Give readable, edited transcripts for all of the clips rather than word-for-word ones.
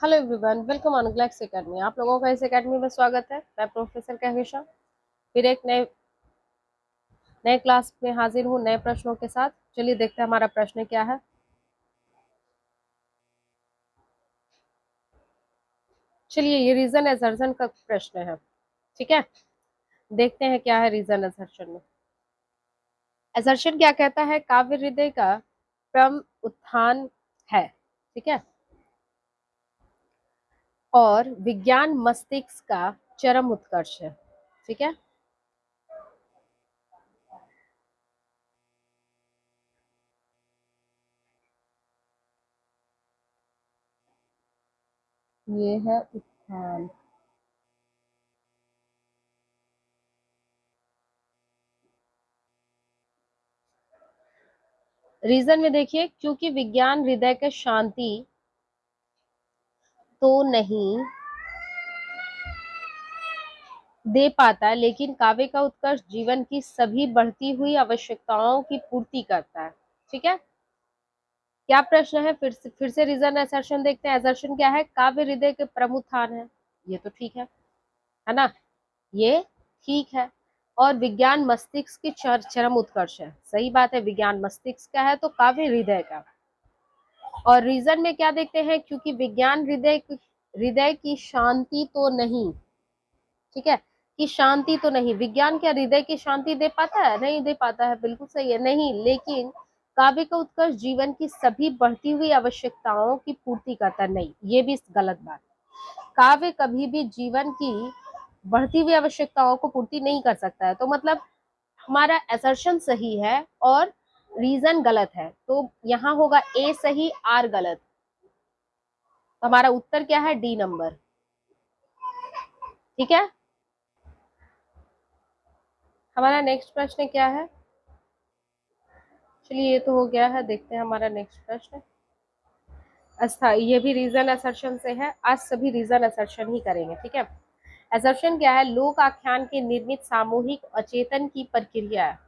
Hello everyone, welcome on Glax academy. आप लोगों का इस एकेडमी में स्वागत है। मैं प्रोफेसर कहविशा फिर एक नए नए क्लास में हाजिर हूँ नए प्रश्नों के साथ। चलिए देखते हैं हमारा प्रश्न क्या है। चलिए, ये रीजन असर्शन का प्रश्न है। ठीक है, देखते हैं क्या है रीजन असर्शन में। असर्शन क्या कहता है? काव्य हृदय का परम उत्थान है। ठीक है, और विज्ञान मस्तिष्क का चरम उत्कर्ष है। ठीक है, ये है उत्थान। रीजन में देखिए, क्योंकि विज्ञान हृदय के शांति तो नहीं दे पाता, लेकिन काव्य का उत्कर्ष जीवन की सभी बढ़ती हुई आवश्यकताओं की पूर्ति करता है। ठीक है, क्या प्रश्न है? फिर से रीजन असर्शन देखते हैं। असर्शन क्या है? काव्य हृदय के प्रमुखान है। ये तो ठीक है ना? ये ठीक है। और विज्ञान मस्तिष्क की चरम उत्कर्ष है। सही बात है, विज्ञान मस्तिष्क का है तो काव्य हृदय का। और रीजन में क्या देखते हैं? क्योंकि विज्ञान हृदय की शांति तो नहीं। ठीक है, कि शांति तो नहीं, विज्ञान क्या हृदय की शांति दे पाता है? नहीं दे पाता है, बिल्कुल सही है, नहीं। लेकिन काव्य का उत्कर्ष जीवन की सभी बढ़ती हुई आवश्यकताओं की पूर्ति करता है। नहीं, ये भी गलत बात। काव्य कभी भी जीवन की बढ़ती हुई आवश्यकताओं को पूर्ति नहीं कर सकता है। तो मतलब हमारा असर्शन सही है और रीजन गलत है। तो यहाँ होगा ए सही, आर गलत। तो हमारा उत्तर क्या है? D number. ठीक है, हमारा नेक्स्ट प्रश्न क्या है? चलिए, ये तो हो गया है। देखते हैं हमारा नेक्स्ट प्रश्न। अच्छा, ये भी रीजन असर्शन से है। आज सभी रीजन असर्शन ही करेंगे। ठीक है, असर्शन क्या है? लोक आख्यान के निर्मित सामूहिक अचेतन की प्रक्रिया है।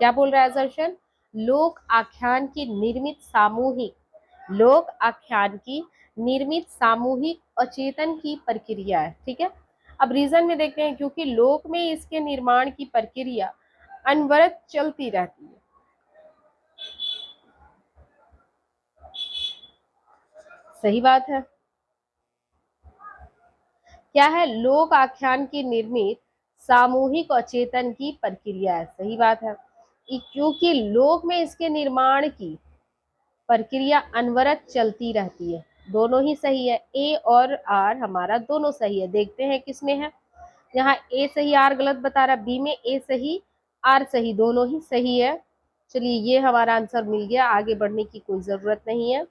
क्या बोल रहा है असर्शन? लोक आख्यान की निर्मित सामूहिक, लोक आख्यान की निर्मित सामूहिक अचेतन की प्रक्रिया है। ठीक है, अब रीजन में देखते हैं, क्योंकि लोक में इसके निर्माण की प्रक्रिया अनवरत चलती रहती है। सही बात है। क्या है? लोक आख्यान की निर्मित सामूहिक अचेतन की प्रक्रिया है। सही बात है, क्योंकि लोक में इसके निर्माण की प्रक्रिया अनवरत चलती रहती है। दोनों ही सही है, ए और आर हमारा दोनों सही है। देखते हैं किसमें है। यहाँ ए सही आर गलत बता रहा, बी में ए सही आर सही, दोनों ही सही है। चलिए, ये हमारा आंसर मिल गया, आगे बढ़ने की कोई जरूरत नहीं है।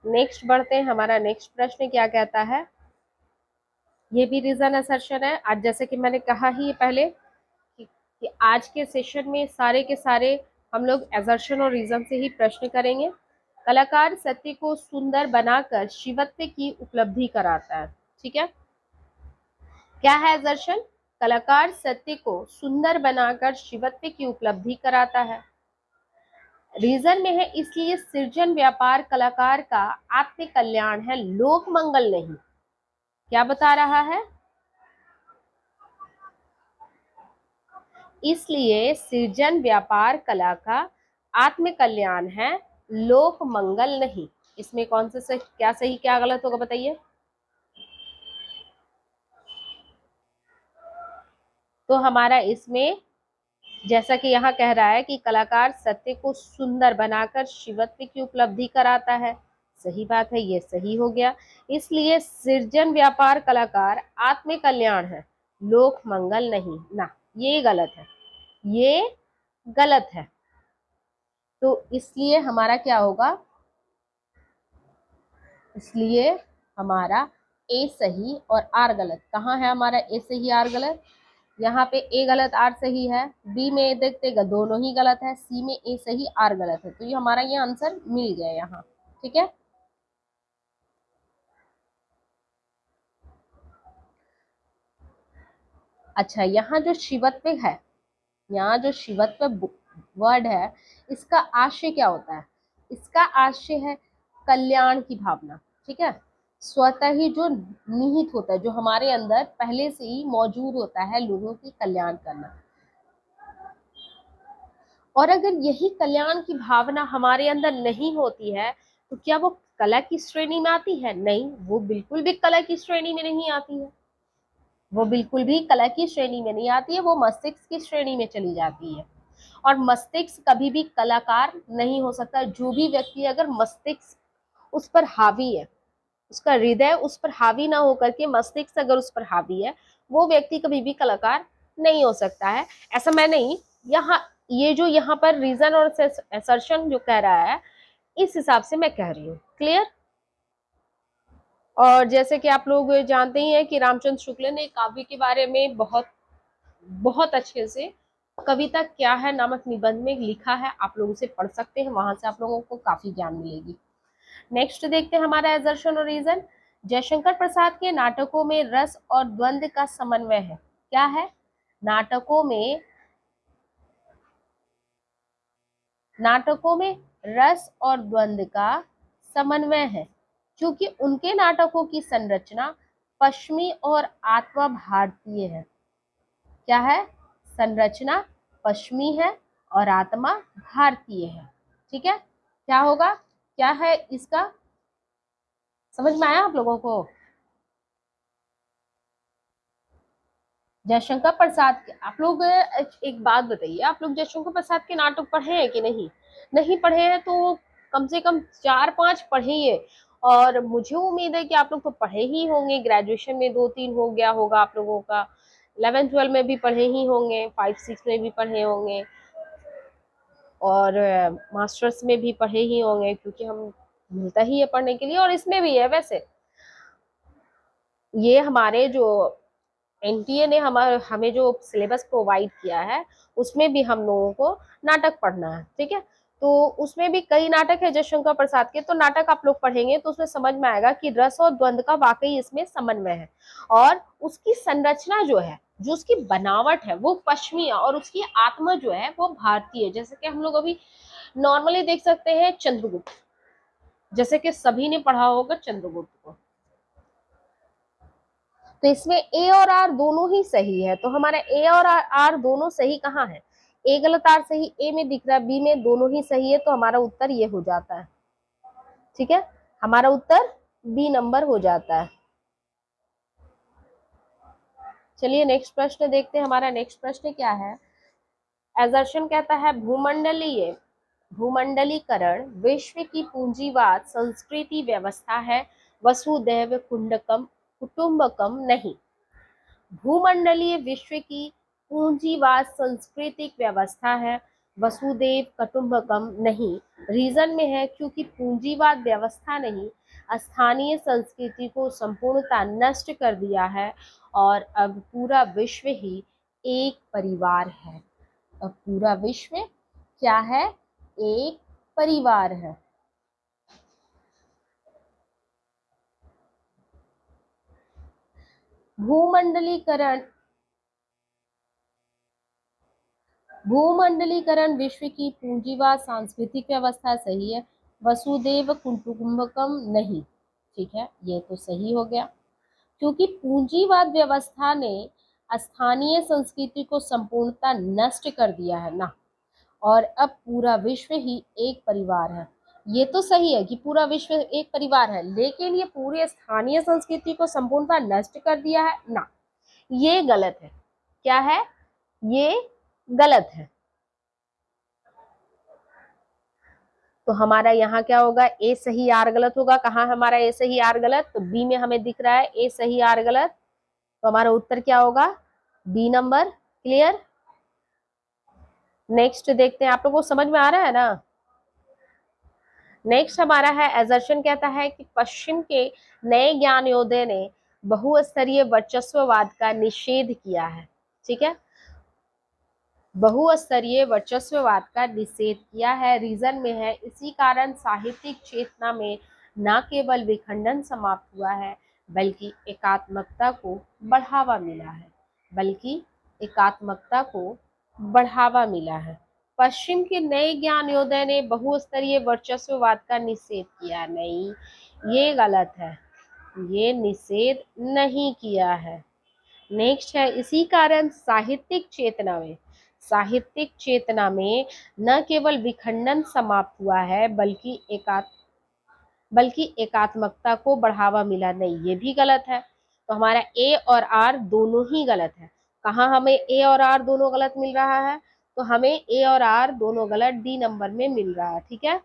नेक्स्ट बढ़ते हैं। हमारा नेक्स्ट प्रश्न क्या कहता है? ये भी रीजन असर्शन है। आज जैसे कि मैंने कहा ही पहले कि आज के सेशन में सारे के सारे हम लोग असर्शन और रीजन से ही प्रश्न करेंगे। कलाकार सत्य को सुंदर बनाकर शिवत्व की उपलब्धि कराता है। ठीक है, क्या है असर्शन? कलाकार सत्य को सुंदर बनाकर शिवत्व की उपलब्धि कराता है। रीजन में है, इसलिए सृजन व्यापार कलाकार का आत्म कल्याण है, लोक मंगल नहीं। क्या बता रहा है? इसलिए सृजन व्यापार कला का आत्म कल्याण है, लोक मंगल नहीं। इसमें कौन सा सही, क्या सही क्या गलत होगा बताइए? तो हमारा इसमें जैसा कि यहाँ कह रहा है कि कलाकार सत्य को सुंदर बनाकर शिवत्व की उपलब्धि कराता है। सही बात है, ये सही हो गया। इसलिए सृजन व्यापार कलाकार आत्म कल्याण है, लोक मंगल नहीं ना। ये गलत है, ये गलत है। तो इसलिए हमारा क्या होगा? इसलिए हमारा ए सही और आर गलत। कहाँ है हमारा ए सही आर गलत? यहाँ पे ए गलत आर सही है, बी में देखते दोनों ही गलत है, सी में ए सही आर गलत है। तो ये हमारा ये आंसर मिल गया यहाँ। ठीक है, अच्छा, यहाँ जो शिवत्व है, यहाँ जो शिवत्व वर्ड है, इसका आशय क्या होता है? इसका आशय है कल्याण की भावना। ठीक है, स्वतः ही जो निहित होता है, जो हमारे अंदर पहले से ही मौजूद होता है, लोगों की कल्याण करना। और अगर यही कल्याण की भावना हमारे अंदर नहीं होती है तो क्या वो कला की श्रेणी में आती है? नहीं, वो बिल्कुल भी कला की श्रेणी में नहीं आती है। वो बिल्कुल भी कला की श्रेणी में नहीं आती है, वो मस्तिष्क की श्रेणी में चली जाती है। और मस्तिष्क कभी भी कलाकार नहीं हो सकता। जो भी व्यक्ति अगर मस्तिष्क उस पर हावी है, उसका हृदय उस पर हावी ना होकर के मस्तिष्क अगर उस पर हावी है, वो व्यक्ति कभी भी कलाकार नहीं हो सकता है। ऐसा मैं नहीं, यहाँ ये जो यहाँ पर रीजन और असर्शन जो कह रहा है, इस हिसाब से मैं कह रही हूँ। क्लियर? और जैसे कि आप लोग जानते ही हैं कि रामचंद्र शुक्ल ने काव्य के बारे में बहुत बहुत अच्छे से कविता क्या है नामक निबंध में लिखा है। आप लोग उसे पढ़ सकते हैं, वहां से आप लोगों को काफी ज्ञान मिलेगी। नेक्स्ट देखते हैं हमारा एजर्शन और रीजन। जयशंकर प्रसाद के नाटकों में रस और द्वंद्व का समन्वय है। क्या है? नाटकों में रस और द्वंद्व का समन्वय है, क्योंकि उनके नाटकों की संरचना पश्चिमी और आत्मा भारतीय है। क्या है? संरचना पश्चिमी है और आत्मा भारतीय है। ठीक है, क्या होगा, क्या है इसका, समझ में आया आप लोगों को? जयशंकर प्रसाद के, आप लोग एक बात बताइए, आप लोग जयशंकर प्रसाद के नाटक पढ़े हैं कि नहीं? नहीं पढ़े हैं तो कम से कम 4-5 पढ़िए। और मुझे उम्मीद है कि आप लोग तो पढ़े ही होंगे, ग्रेजुएशन में 2-3 हो गया होगा आप लोगों का, 11-12 में भी पढ़े ही होंगे, 5-6 में भी पढ़े होंगे, और मास्टर्स में भी पढ़े ही होंगे, क्योंकि हम मिलता ही है पढ़ने के लिए। और इसमें भी है वैसे, ये हमारे जो एनटीए ने हमें जो सिलेबस प्रोवाइड किया है, उसमें भी हम लोगों को नाटक पढ़ना है। ठीक है, तो उसमें भी कई नाटक है जयशंकर प्रसाद के, तो नाटक आप लोग पढ़ेंगे तो उसमें समझ में आएगा कि रस और द्वंद्व का वाकई इसमें समन्वय है। और उसकी संरचना जो है, जो उसकी बनावट है, वो पश्चिमी है, और उसकी आत्मा जो है वो भारतीय है। जैसे कि हम लोग अभी नॉर्मली देख सकते हैं चंद्रगुप्त, जैसे कि सभी ने पढ़ा होगा चंद्रगुप्त को, तो इसमें ए और आर दोनों ही सही है। तो हमारा ए और आर दोनों सही कहाँ है? ए गलत आर सही, ए में दिख रहा है, बी में दोनों ही सही है, तो हमारा उत्तर ये हो जाता है। ठीक है, हमारा उत्तर बी नंबर हो जाता है। चलिए नेक्स्ट प्रश्न देखते हैं। हमारा नेक्स्ट प्रश्न क्या है? एजर्शन कहता है भूमंडलीकरण विश्व की पूंजीवाद संस्कृति व्यवस्था है, वसुदैव कुटुंबकम नहीं। भूमंडलीय विश्व की पूंजीवाद सांस्कृतिक व्यवस्था है, वसुदेव कुटुंबकम नहीं। रीजन में है क्योंकि पूंजीवाद व्यवस्था नहीं, स्थानीय संस्कृति को संपूर्णता नष्ट कर दिया है, और अब पूरा विश्व ही एक परिवार है। अब पूरा विश्व क्या है? एक परिवार है। भूमंडलीकरण भूमंडलीकरण विश्व की पूंजीवाद सांस्कृतिक व्यवस्था सही है, वसुदेव कुटुंबकम नहीं। ठीक है, ये तो सही हो गया, क्योंकि पूंजीवाद व्यवस्था ने स्थानीय संस्कृति को संपूर्णता नष्ट कर दिया है ना, और अब पूरा विश्व ही एक परिवार है। ये तो सही है कि पूरा विश्व एक परिवार है, लेकिन ये पूरी स्थानीय संस्कृति को संपूर्णता नष्ट कर दिया है ना, ये गलत है। क्या है? ये गलत है। तो हमारा यहाँ क्या होगा? ए सही आर गलत होगा। कहाँ हमारा ए सही आर गलत? तो बी में हमें दिख रहा है ए सही आर गलत, तो हमारा उत्तर क्या होगा? B number. क्लियर? नेक्स्ट देखते हैं, आप लोगों को समझ में आ रहा है ना? नेक्स्ट हमारा है एजर्शन कहता है कि पश्चिम के नए ज्ञानयोदय ने बहुस्तरीय वर्चस्ववाद का निषेध किया है। ठीक है, बहुस्तरीय वर्चस्ववाद का निषेध किया है। रीजन में है इसी कारण साहित्यिक चेतना में न केवल विखंडन समाप्त हुआ है, बल्कि एकात्मकता को बढ़ावा मिला है। बल्कि एकात्मकता को बढ़ावा मिला है। पश्चिम के नए ज्ञानयोदय ने बहुस्तरीय वर्चस्ववाद का निषेध किया, नहीं, ये गलत है। ये निषेध नहीं किया है। नेक्स्ट है, इसी कारण साहित्यिक चेतना में न केवल विखंडन समाप्त हुआ है बल्कि एकात्मकता को बढ़ावा मिला। नहीं, ये भी गलत है। तो हमारा ए और आर दोनों ही गलत है। कहाँ हमें ए और आर दोनों गलत मिल रहा है? तो हमें ए और आर दोनों गलत डी नंबर में मिल रहा है। ठीक है,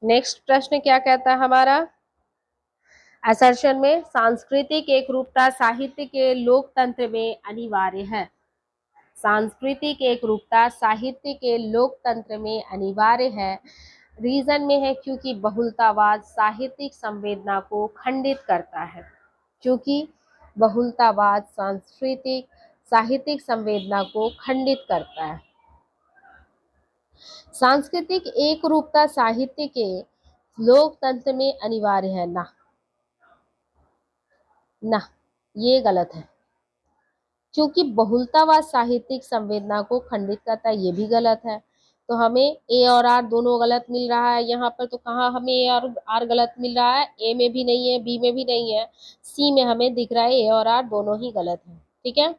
नेक्स्ट प्रश्न क्या कहता है हमारा? असर्शन में सांस्कृतिक एकरूपता साहित्य के लोकतंत्र में अनिवार्य है। सांस्कृतिक एकरूपता साहित्य के लोकतंत्र में अनिवार्य है। रीजन में है क्योंकि बहुलतावाद साहित्यिक संवेदना को खंडित करता है। क्योंकि बहुलतावाद साहित्यिक संवेदना को खंडित करता है। सांस्कृतिक एकरूपता साहित्य के लोकतंत्र में अनिवार्य है ना, ना, ये गलत है। क्योंकि बहुलतावाद साहित्यिक संवेदना को खंडित करता है, ये भी गलत है। तो हमें ए और आर दोनों गलत मिल रहा है यहाँ पर। तो कहाँ हमें ए और आर गलत मिल रहा है? ए में भी नहीं है, बी में भी नहीं है, सी में हमें दिख रहा है ए और आर दोनों ही गलत है। ठीक है,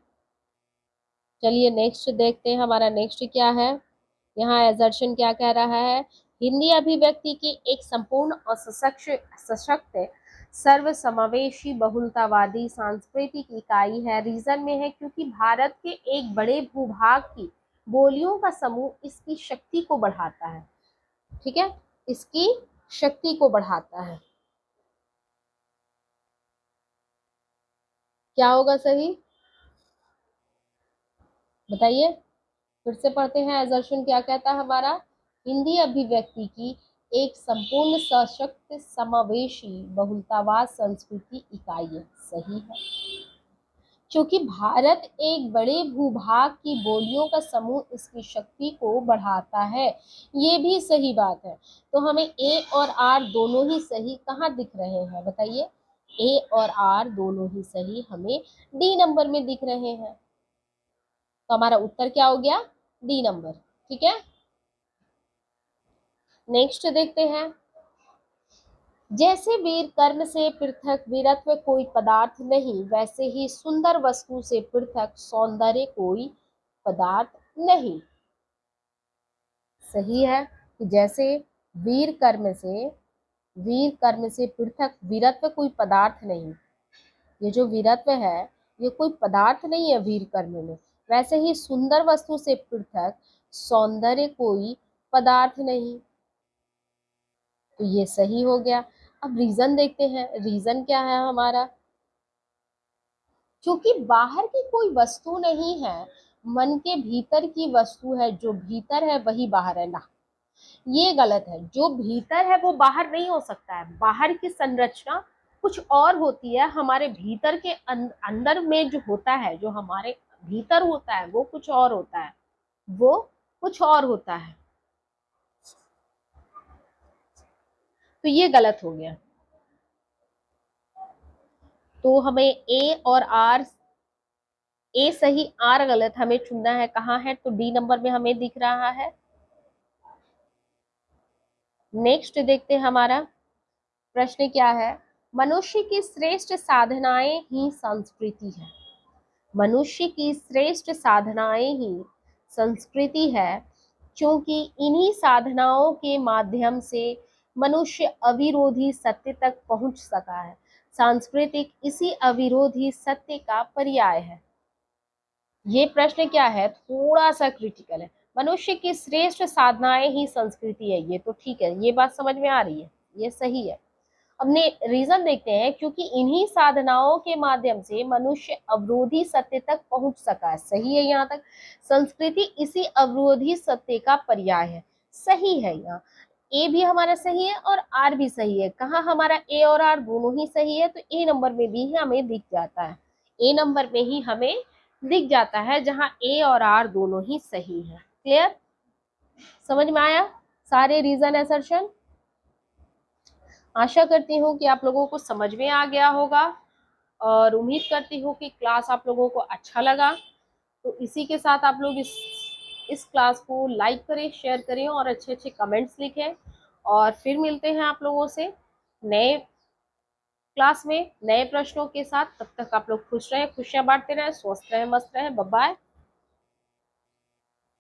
चलिए नेक्स्ट देखते हैं, हमारा नेक्स्ट क्या है। यहाँ एजर्शन क्या कह रहा है? हिंदी अभिव्यक्ति की एक संपूर्ण और सशक्त सर्वसमावेशी बहुलतावादी सांस्कृतिक इकाई है। रीजन में है क्योंकि भारत के एक बड़े भूभाग की बोलियों का समूह इसकी शक्ति को बढ़ाता है। ठीक है, इसकी शक्ति को बढ़ाता है। क्या होगा सही, बताइए? फिर से पढ़ते हैं, एजर्शन क्या कहता है हमारा? हिंदी अभिव्यक्ति की एक संपूर्ण सशक्त समावेशी बहुलतावाद संस्कृति इकाई है। सही है, क्योंकि भारत एक बड़े भूभाग की बोलियों का समूह इसकी शक्ति को बढ़ाता है। ये भी सही बात है। तो हमें ए और आर दोनों ही सही कहाँ दिख रहे हैं, बताइए? ए और आर दोनों ही सही हमें डी नंबर में दिख रहे हैं। तो हमारा उत्तर क्या हो गया? D number. ठीक है, नेक्स्ट देखते हैं। जैसे वीर कर्म से पृथक वीरत्व कोई पदार्थ नहीं, वैसे ही सुंदर वस्तु से पृथक सौंदर्य कोई पदार्थ नहीं। सही है कि जैसे वीर कर्म से पृथक वीरत्व कोई पदार्थ नहीं, ये जो वीरत्व है ये कोई पदार्थ नहीं है वीर कर्म में, वैसे ही सुंदर वस्तु से पृथक सौंदर्य कोई पदार्थ नहीं। तो ये सही हो गया। अब रीजन देखते हैं, रीजन क्या है हमारा? क्योंकि बाहर की कोई वस्तु नहीं है, मन के भीतर की वस्तु है, जो भीतर है वही बाहर है ना। ये गलत है, जो भीतर है वो बाहर नहीं हो सकता है। बाहर की संरचना कुछ और होती है, हमारे भीतर के अंदर में जो होता है, जो हमारे भीतर होता है वो कुछ और होता है, वो कुछ और होता है। तो ये गलत हो गया। तो हमें ए और आर, ए सही आर गलत हमें चुनना है। कहाँ है? तो डी नंबर में हमें दिख रहा है। नेक्स्ट देखते हैं, हमारा प्रश्न क्या है? मनुष्य की श्रेष्ठ साधनाएं ही संस्कृति है। मनुष्य की श्रेष्ठ साधनाएं ही संस्कृति है, क्योंकि इन्हीं साधनाओं के माध्यम से मनुष्य अविरोधी सत्य तक पहुंच सका है। सांस्कृतिक इसी अविरोधी सत्य का पर्याय है। ये प्रश्न क्या है, थोड़ा सा क्रिटिकल है। मनुष्य की श्रेष्ठ साधनाएं ही संस्कृति है, ये तो ठीक है, ये बात समझ में आ रही है, ये सही है। हमने रीजन देखते हैं, क्योंकि इन्हीं साधनाओं के माध्यम से मनुष्य अवरोधी सत्य तक पहुंच सका है। सही है यहाँ तक। संस्कृति इसी अवरोधी सत्य का पर्याय है। सही है, यहाँ ए भी हमारा सही है और आर भी सही है। कहाँ हमारा ए और आर दोनों ही सही है, तो ए नंबर में भी हमें दिख जाता है। ए नंबर में ही हमें दिख जाता है, जहाँ ए और आर दोनों ही सही है। क्लियर, समझ में आया सारे रीजन असर्शन? आशा करती हूँ कि आप लोगों को समझ में आ गया होगा और उम्मीद करती हूँ कि क्लास आप लोगों को अच्छा लगा। तो इसी के साथ आप लोग इस क्लास को लाइक करें, शेयर करें और अच्छे अच्छे कमेंट्स लिखें। और फिर मिलते हैं आप लोगों से नए क्लास में नए प्रश्नों के साथ। तब तक आप लोग खुश रहें, खुशियां बांटते रहें, स्वस्थ रहें, मस्त रहें। Bye bye.